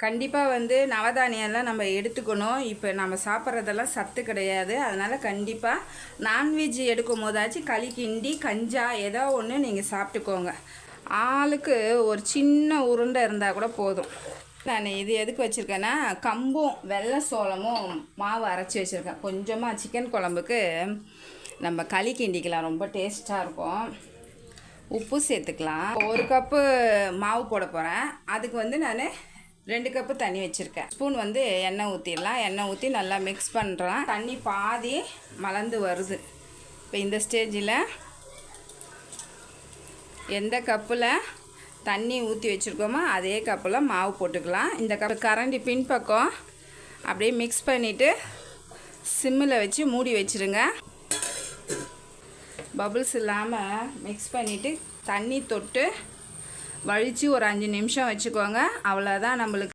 கண்டிப்பாக வந்து நவதானியெல்லாம் நம்ம எடுத்துக்கணும். இப்போ நம்ம சாப்பிட்றதெல்லாம் சத்து கிடையாது. அதனால் கண்டிப்பாக நான்வெஜ் எடுக்கும் போதாச்சும் களி கிண்டி கஞ்சா ஏதோ ஒன்று நீங்கள் சாப்பிட்டுக்கோங்க. ஆளுக்கு ஒரு சின்ன உருண்டை இருந்தால் கூட போதும். நான் இது எதுக்கு வச்சுருக்கேன்னா, கம்பும் வெள்ளை சோளமும் மாவு அரைச்சி வச்சுருக்கேன். கொஞ்சமாக சிக்கன் குழம்புக்கு நம்ம களி கிண்டிக்கலாம், ரொம்ப டேஸ்ட்டாக இருக்கும். உப்பு சேர்த்துக்கலாம். 1 கப்பு மாவு போட போகிறேன். அதுக்கு வந்து நான் 2 கப்பு தண்ணி வச்சுருக்கேன். ஸ்பூன் வந்து எண்ணெய் ஊற்றிடலாம். எண்ணெய் ஊற்றி நல்லா மிக்ஸ் பண்ணுறேன். தண்ணி பாதி மலர்ந்து வருது. இப்போ இந்த ஸ்டேஜில் எந்த கப்பில் தண்ணி ஊற்றி வச்சுருக்கோமோ அதே கப்பில் மாவு போட்டுக்கலாம். இந்த கப்பு கரண்டி பின்பக்கம் அப்படியே மிக்ஸ் பண்ணிவிட்டு சிம்மில் வச்சு மூடி வச்சுருங்க. பபுள்ஸ் இல்லாமல் மிக்ஸ் பண்ணிவிட்டு தண்ணி தொட்டு வழித்து ஒரு 5 நிமிஷம் வச்சுக்கோங்க. அவ்வளோதான் நம்மளுக்கு